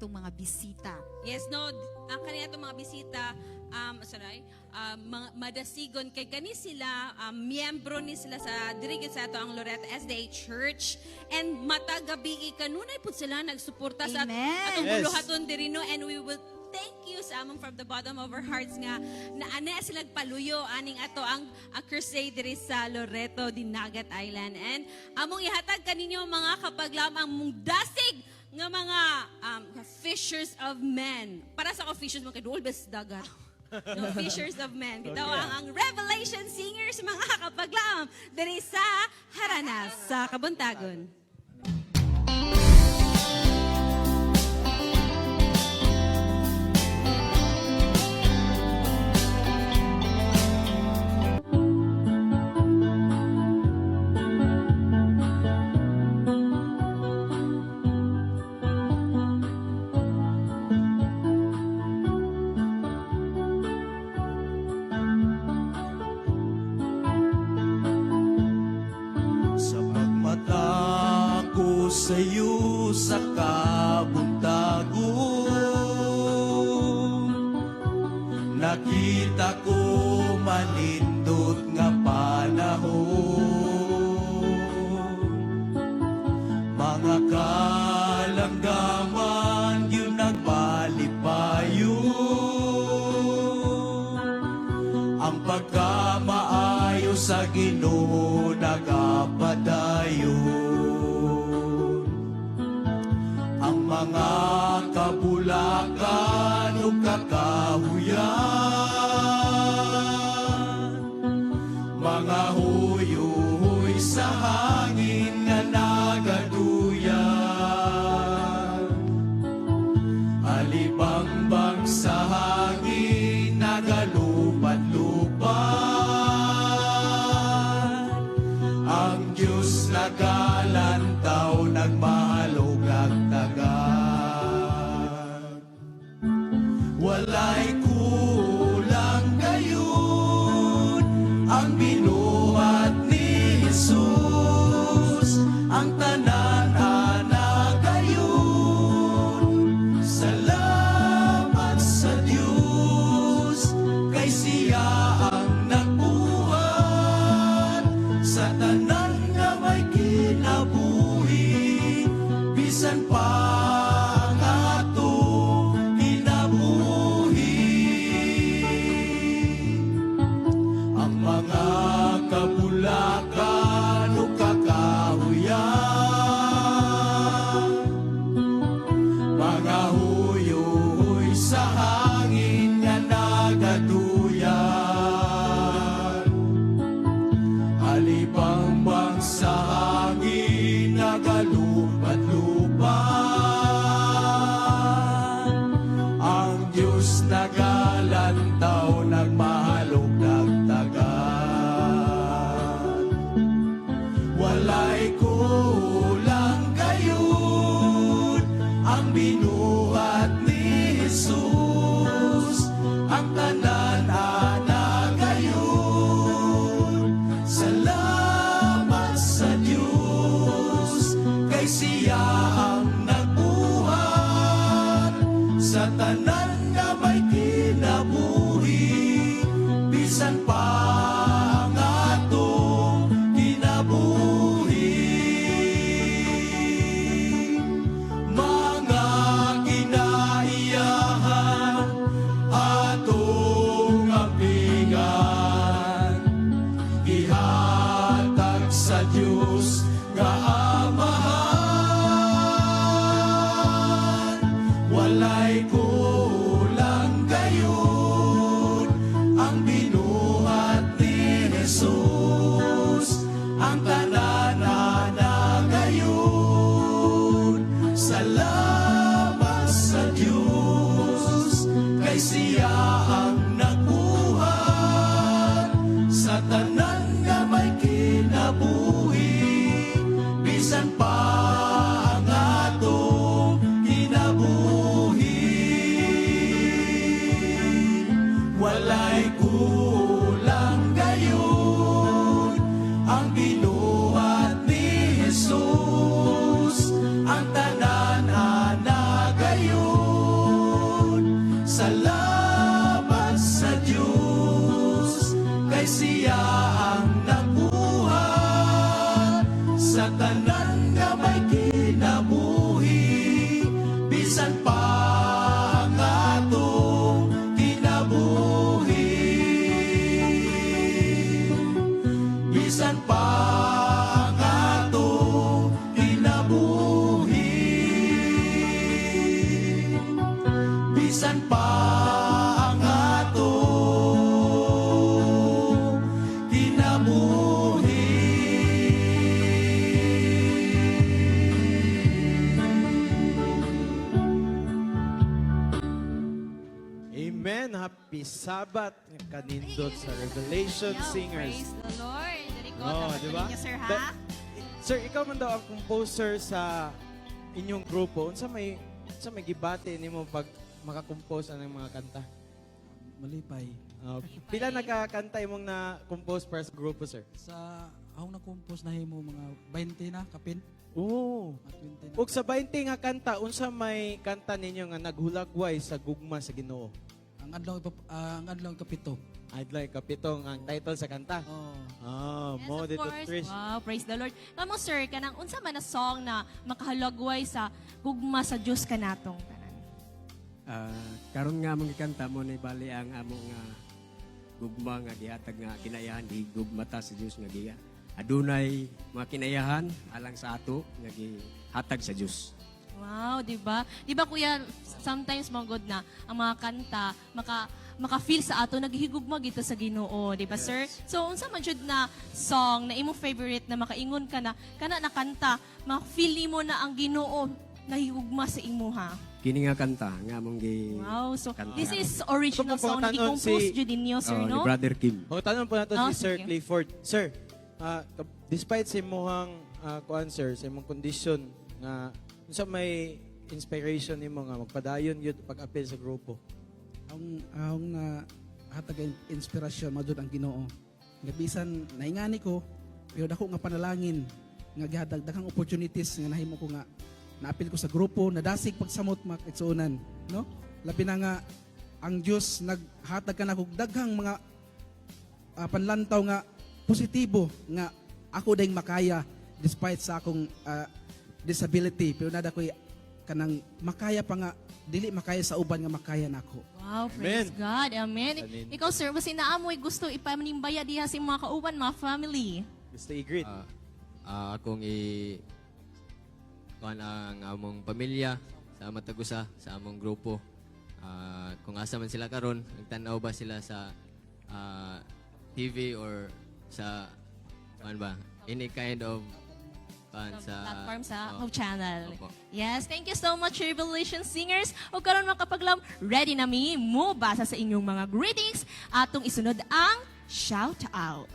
itong mga bisita. Yes, no, ang kanina itong mga bisita, madasigon kay kani sila, miyembro ni sila sa dirigid sa ato ang Loreto SDA Church, and matagabi kanunay po sila nagsuporta sa Amen. atong Yes. buluhaton diri, no, and we will thank you sa among from the bottom of our hearts nga na ana sila paluyo aning ato ang crusade diri sa Loreto, Dinagat Island, and among ihatag kaninyo mga kapaglam ang mong dasig nga mga fishers of men. Para sa fishers mo kay Dolbes dagat. No, fishers of men. Bitaw ang Revelation Singers mga kapaglam diri sa Haranas sa Kabuntagon. Sa pagmata ko sa'yo sa kabuntagon, nakita ko manindot nga panahon. Mga kalanggaman yun nagbalipayo, ang pagkamaayo sa Ginoo nagapadayon. Ang mga kabulakan o kakahuyan, mga huyo-huy sa hangin nga nagaduyan, alibangbang sa hangin nagalupat-lupat, ang Diyos nagalantaw nagmahalog ang tagat. Walay kulang gayon ang binuhat ni Jesus, ang tanan ana gayon. Salamat sa Diyos, kay siya ang nagbuhat sa tanan nga may kinabuhi, bisan pa ang ato kinabuhi. Ang mga kabulakan o kakahuyan, mga huyo-huy sa hangin nga nagaduyan, alibangbang sa hangin nagalupat-lupat, ang Diyos nagalantaw nagmahalog nagtagat. Walay kulang gayon ang binuhat ni Jesus, ang tanan ana gayon. Salamat sa Diyos, kay siya ang nagbuhat sa tanan nga may kinabuhi, bisan pa ang atong kinabuhi. Mga kinaiyahan atong ambingan, ihatag sa Diyos nga Amahan. Walay ko Salamat sa Diyos, kay siya ang nabuhat sa tanan nga may kinabuhi, bisan pa ang atong kinabuhi, bisan pa ang atong kinabuhi, bisan pa ang atong kinabuhi. Amen. Happy Sabbath kanindot sa Revelation Singers. Praise the Lord. Very good. Oh, Dapat di ba? ninyo, sir, ha? Sir, ikaw man daw ang composer sa inyong grupo. Unsa may gibati nimo pag makakompose ng mga kanta? Malipay. Pila nakakanta imong na compose para sa grupo, sir? Sa akong na-compose na himo mga 20 na kapin. Oo. Mga 20 na. Ug sa 20 nga kanta, unsa may kanta ninyo nga naghulagway sa gugma sa Ginoo? Ang adlaw kapito. I'd like kapitong ang title sa kanta. Oh. Yes, Mo of dito course. Trish. Wow, praise the Lord. Kamo, sir, kanang unsa man na song na makahalagway sa gugma sa Dios kanatong tanan? Karon nga mong ikanta mo ni bali ang among gugma nga gihatag nga kinayahan di gugmata sa Dios nga giya. Adunay mga kinayahan alang sa ato nga gihatag sa Dios. Wow, di ba? Di ba, kuya, sometimes mga good na ang mga kanta maka-feel sa ato naghihigugma gito sa Ginoo, di ba, sir? So unsa man jud na song na imong favorite na makaingon ka na kana na kanta, ma-feel nimo na ang Ginoo nahigugma sa imuha. Kini nga kanta nga among gi Wow, so Kanta. this is original Kung song na tanon i-compose si- jud ninyo, sir, ni no? Brother Kim. O, tanong po nato Oh, si Sir sige. Clifford. Sir, despite sa imong kuan sir, sa imong condition nga unsa may inspiration nimo nga magpadayon yun pag-apil sa grupo? Akong na hatag inspirasyon madud ang Ginoo. Nga bisan naingani ko pero dako nga panalangin nga gihatag daghang opportunities nga nahimo ko nga naapil ko sa grupo, nadasig pagsamot makigsuonan, no? Labi na nga ang Dios naghatag ka na kog daghang mga panlantaw nga positibo nga ako dayng makaya despite sa akong disability pero nada ko'y kanang makaya pa nga dili makaya sa uban nga makaya nako. Wow, praise Amen. God. Amen. Amen. Ikaw, sir, basi naamoy gusto ipanimbaya diha sa mga kauban, mga family. Gusto i-greet? Akong kuan ang among pamilya sa Matagusa, sa among grupo. Kung asa man sila karon, nagtanaw ba sila sa TV or sa kuan ba? Any kind of Platform sa Oh, channel. Opo. Yes, thank you so much, Revelation Singers. O karon mga kapaglam, ready na mi mo basa sa inyong mga greetings atong isunod ang shout out.